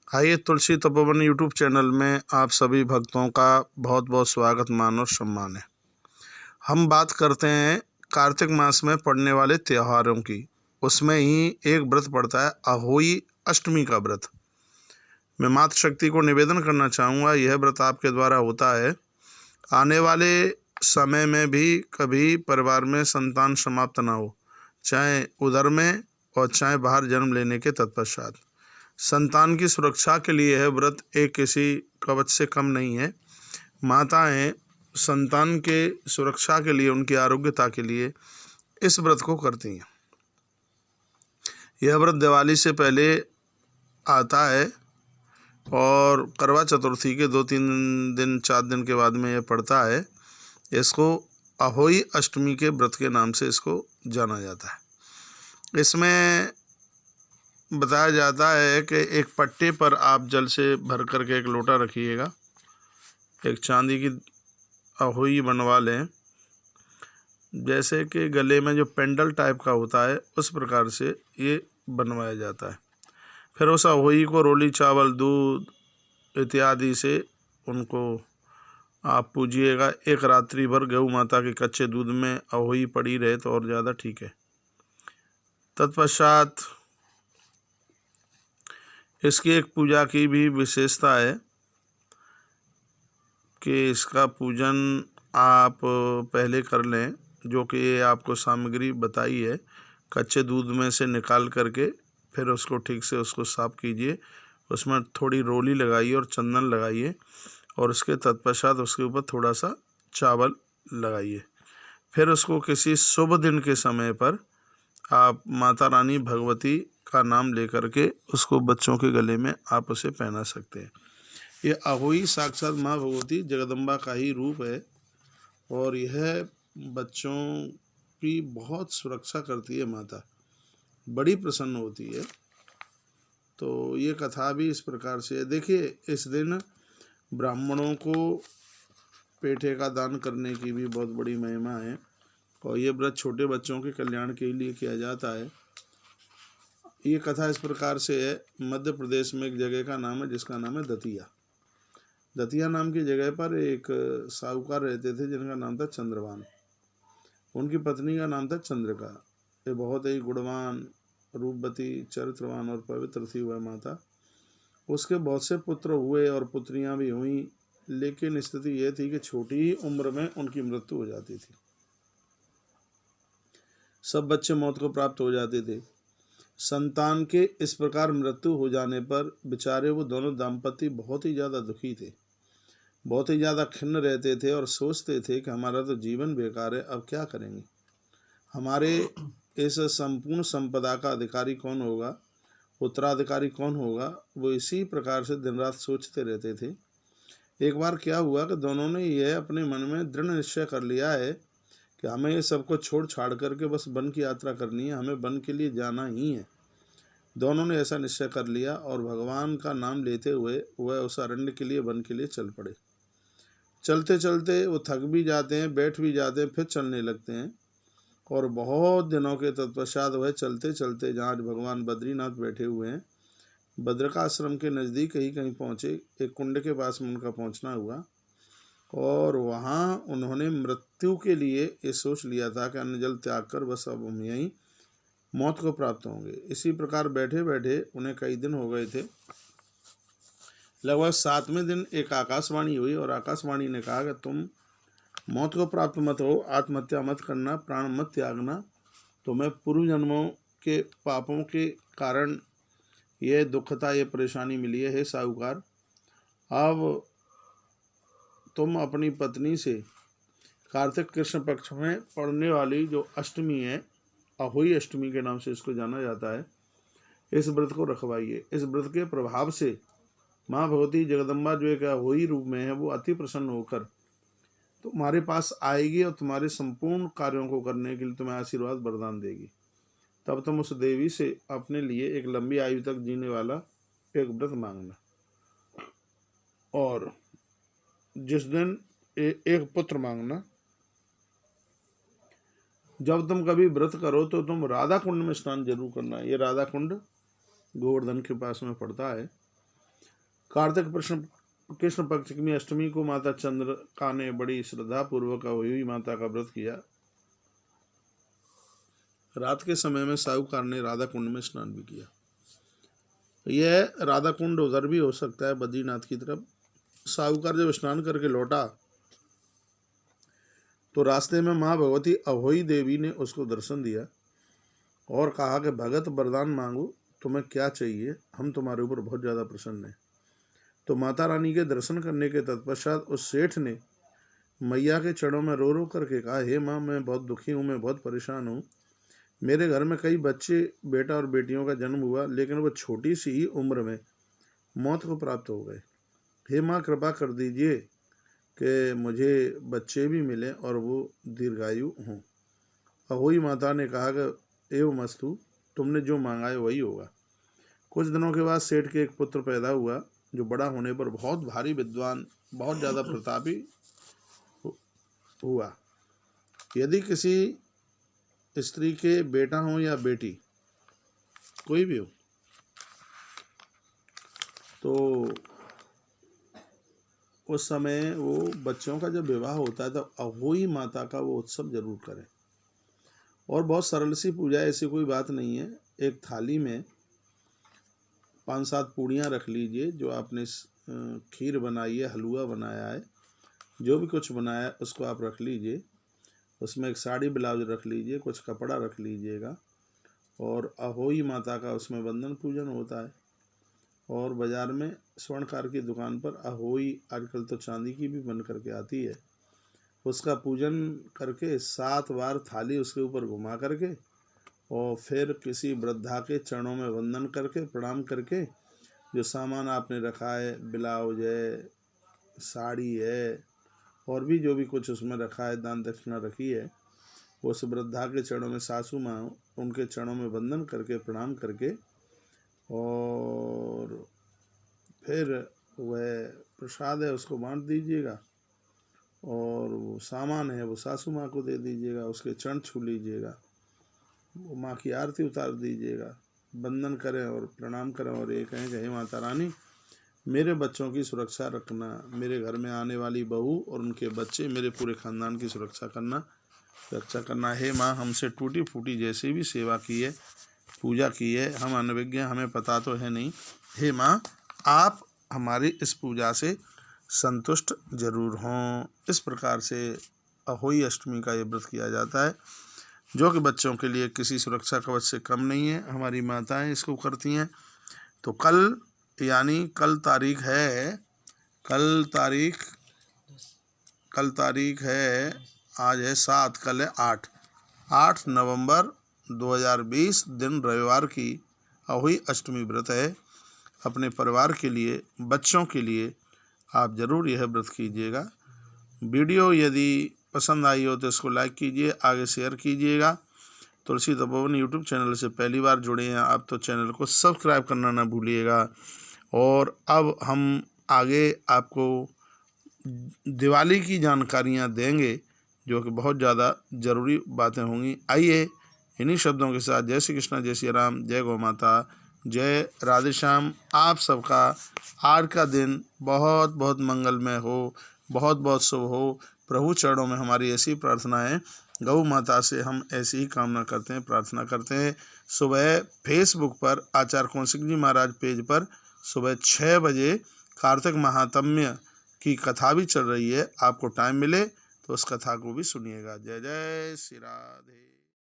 आइए तुलसी Tapovan YouTube channel में आप सभी भक्तों का बहुत बहुत स्वागत मान और सम्मान है। हम बात करते हैं कार्तिक मास में पड़ने वाले त्योहारों की। उसमें ही एक व्रत पड़ता है अहोई अष्टमी का व्रत। मैं मातृशक्ति को निवेदन करना चाहूँगा, यह व्रत आपके द्वारा होता है। आने वाले समय में भी कभी परिवार में संतान समाप्त ना हो, चाहे उदर में और चाहे बाहर जन्म लेने के तत्पश्चात। संतान की सुरक्षा के लिए यह व्रत एक किसी कवच से कम नहीं है। माताएं संतान के सुरक्षा के लिए, उनकी आरोग्यता के लिए इस व्रत को करती हैं। यह व्रत दिवाली से पहले आता है और करवा चतुर्थी के 2-3 दिन 4 दिन के बाद में यह पड़ता है। इसको अहोई अष्टमी के व्रत के नाम से इसको जाना जाता है। इसमें बताया जाता है कि एक पट्टे पर आप जल से भर करके एक लोटा रखिएगा, एक चांदी की अहोई बनवा लें, जैसे कि गले में जो पेंडल टाइप का होता है उस प्रकार से ये बनवाया जाता है। फिर उस अहोई को रोली चावल, दूध इत्यादि से उनको आप पूजिएगा। एक रात्रि भर गौ माता के कच्चे दूध में अहोई पड़ी रहे तो और ज़्यादा ठीक है। तत्पश्चात इसकी एक पूजा की भी विशेषता है कि इसका पूजन आप पहले कर लें, जो कि ये आपको सामग्री बताई है। कच्चे दूध में से निकाल करके फिर उसको ठीक से उसको साफ़ कीजिए, उसमें थोड़ी रोली लगाइए और चंदन लगाइए और उसके तत्पश्चात उसके ऊपर थोड़ा सा चावल लगाइए। फिर उसको किसी शुभ दिन के समय पर आप माता रानी भगवती का नाम लेकर के उसको बच्चों के गले में आप उसे पहना सकते हैं। ये अहोई साक्षात माँ भगवती जगदम्बा का ही रूप है और यह बच्चों की बहुत सुरक्षा करती है। माता बड़ी प्रसन्न होती है। तो ये कथा भी इस प्रकार से है। देखिए, इस दिन ब्राह्मणों को पेठे का दान करने की भी बहुत बड़ी महिमा है और ये व्रत छोटे बच्चों के कल्याण के लिए किया जाता है। ये कथा इस प्रकार से है। मध्य प्रदेश में एक जगह का नाम है जिसका नाम है दतिया। दतिया नाम की जगह पर एक साहूकार रहते थे जिनका नाम था चंद्रभान। उनकी पत्नी का नाम था चंद्रिका। ये बहुत ही गुणवान, रूपवती, चरित्रवान और पवित्र थी वह माता। उसके बहुत से पुत्र हुए और पुत्रियां भी हुईं, लेकिन स्थिति यह थी कि छोटी ही उम्र में उनकी मृत्यु हो जाती थी। सब बच्चे मौत को प्राप्त हो जाते थे। संतान के इस प्रकार मृत्यु हो जाने पर बेचारे वो दोनों दाम्पत्य बहुत ही ज़्यादा दुखी थे, बहुत ही ज़्यादा खिन्न रहते थे और सोचते थे कि हमारा तो जीवन बेकार है, अब क्या करेंगे, हमारे इस संपूर्ण संपदा का अधिकारी कौन होगा, उत्तराधिकारी कौन होगा। वो इसी प्रकार से दिन रात सोचते रहते थे। एक बार क्या हुआ कि दोनों ने यह अपने मन में दृढ़ निश्चय कर लिया है कि हमें ये सबको छोड़ छाड़ करके बस वन की यात्रा करनी है, हमें वन के लिए जाना ही है। दोनों ने ऐसा निश्चय कर लिया और भगवान का नाम लेते हुए वह उस अरण्य के लिए, वन के लिए चल पड़े। चलते चलते वो थक भी जाते हैं, बैठ भी जाते हैं, फिर चलने लगते हैं और बहुत दिनों के तत्पश्चात वह चलते चलते जहाँ भगवान बद्रीनाथ बैठे हुए हैं, बद्रिकाश्रम के नज़दीक ही कहीं पहुँचे। एक कुंड के पास में उनका पहुँचना हुआ और वहाँ उन्होंने मृत्यु के लिए ये सोच लिया था कि अन्न जल त्याग कर बस अब हम यहीं मौत को प्राप्त होंगे। इसी प्रकार बैठे बैठे उन्हें कई दिन हो गए थे। लगभग 7वें दिन एक आकाशवाणी हुई और आकाशवाणी ने कहा कि तुम मौत को प्राप्त मत हो, आत्महत्या मत करना, प्राण मत त्यागना। तुम्हें पूर्व जन्मों के पापों के कारण यह दुखता, ये परेशानी मिली है। हे साहूकार, अब तुम अपनी पत्नी से कार्तिक कृष्ण पक्ष में पड़ने वाली जो अष्टमी है, अहोई अष्टमी के नाम से इसको जाना जाता है, इस व्रत को रखवाइए। इस व्रत के प्रभाव से माँ भगवती जगदम्बा जो एक अहोई रूप में है, वो अति प्रसन्न होकर तुम्हारे पास आएगी और तुम्हारे संपूर्ण कार्यों को करने के लिए तुम्हें आशीर्वाद वरदान देगी। तब तुम उस देवी से अपने लिए एक लंबी आयु तक जीने वाला एक व्रत मांगना और जिस दिन एक पुत्र मांगना। जब तुम कभी व्रत करो तो तुम राधा कुंड में स्नान जरूर करना। ये राधा कुंड गोवर्धन के पास में पड़ता है। कार्तिक कृष्ण पक्ष की अष्टमी को माता चंद्रिका ने बड़ी श्रद्धा पूर्वक अहोई माता का व्रत किया। रात के समय में साहूकार ने राधा कुंड में स्नान भी किया। यह राधा कुंड उधर भी हो सकता है, बद्रीनाथ की तरफ। साहूकार जब स्नान करके लौटा तो रास्ते में माँ भगवती अहोई देवी ने उसको दर्शन दिया और कहा कि भगत वरदान मांगो, तुम्हें क्या चाहिए, हम तुम्हारे ऊपर बहुत ज़्यादा प्रसन्न हैं। तो माता रानी के दर्शन करने के तत्पश्चात उस सेठ ने मैया के चरणों में रो रो करके कहा, हे माँ, मैं बहुत दुखी हूँ, मैं बहुत परेशान हूँ। मेरे घर में कई बच्चे, बेटा और बेटियों का जन्म हुआ, लेकिन वो छोटी सी ही उम्र में मौत को प्राप्त हो गए। हे माँ, कृपा कर दीजिए कि मुझे बच्चे भी मिलें और वो दीर्घायु हों। अहोई माता ने कहा कि एवमस्तु, तुमने जो मांगा है वही होगा। कुछ दिनों के बाद सेठ के एक पुत्र पैदा हुआ, जो बड़ा होने पर बहुत भारी विद्वान, बहुत ज़्यादा प्रतापी हुआ। यदि किसी स्त्री के बेटा हो या बेटी, कोई भी हो, तो उस समय वो बच्चों का जब विवाह होता है तो अहोई माता का वो उत्सव जरूर करें। और बहुत सरल सी पूजा है, ऐसी कोई बात नहीं है। एक थाली में 5-7 पूड़ियाँ रख लीजिए, जो आपने खीर बनाई है, हलवा बनाया है, जो भी कुछ बनाया है उसको आप रख लीजिए। उसमें एक साड़ी ब्लाउज रख लीजिए, कुछ कपड़ा रख लीजिएगा, और अहोई माता का उसमें वंदन पूजन होता है। और बाज़ार में स्वर्णकार की दुकान पर अहोई, आजकल तो चांदी की भी बन करके आती है, उसका पूजन करके 7 बार थाली उसके ऊपर घुमा करके और फिर किसी वृद्धा के चरणों में वंदन करके, प्रणाम करके, जो सामान आपने रखा है, ब्लाउज है, साड़ी है, और भी जो भी कुछ उसमें रखा है, दान दक्षिणा रखी है, उस वृद्धा के चरणों में, सासू माँ उनके चरणों में वंदन करके, प्रणाम करके, और फिर वह प्रसाद है उसको बांट दीजिएगा, और वो सामान है वो सासू माँ को दे दीजिएगा, उसके चरण छू लीजिएगा, वो माँ की आरती उतार दीजिएगा, वंदन करें और प्रणाम करें, और ये कहें कि हे माता रानी, मेरे बच्चों की सुरक्षा रखना, मेरे घर में आने वाली बहू और उनके बच्चे, मेरे पूरे खानदान की रक्षा करना। हे माँ, हमसे टूटी फूटी जैसी भी सेवा की है, पूजा की है, हम अनभिज्ञ, हमें पता तो है नहीं। हे माँ, आप हमारी इस पूजा से संतुष्ट जरूर हों। इस प्रकार से अहोई अष्टमी का ये व्रत किया जाता है, जो कि बच्चों के लिए किसी सुरक्षा कवच से कम नहीं है। हमारी माताएं इसको करती हैं। तो कल, यानी कल तारीख है, आज है 7, कल है 8 नवंबर 2020, दिन रविवार की अहोई अष्टमी व्रत है। अपने परिवार के लिए, बच्चों के लिए आप ज़रूर यह व्रत कीजिएगा। वीडियो यदि पसंद आई हो तो इसको लाइक कीजिए, आगे शेयर कीजिएगा। तुलसी तपोवन यूट्यूब चैनल से पहली बार जुड़े हैं आप तो चैनल को सब्सक्राइब करना ना भूलिएगा। और अब हम आगे आपको दिवाली की जानकारियां देंगे, जो कि बहुत ज़्यादा ज़रूरी बातें होंगी। आइए इन्हीं शब्दों के साथ, जय श्री कृष्ण, जय श्री राम, जय गौ माता, जय राधे श्याम। आप सबका आज का दिन बहुत बहुत मंगलमय हो, बहुत बहुत शुभ हो। प्रभु चरणों में हमारी ऐसी प्रार्थना है, गौ माता से हम ऐसी ही कामना करते हैं, प्रार्थना करते हैं। सुबह फेसबुक पर आचार्य कौशिक जी महाराज पेज पर सुबह 6 बजे कार्तिक महात्म्य की कथा भी चल रही है। आपको टाइम मिले तो उस कथा को भी सुनिएगा। जय जय श्री राधे।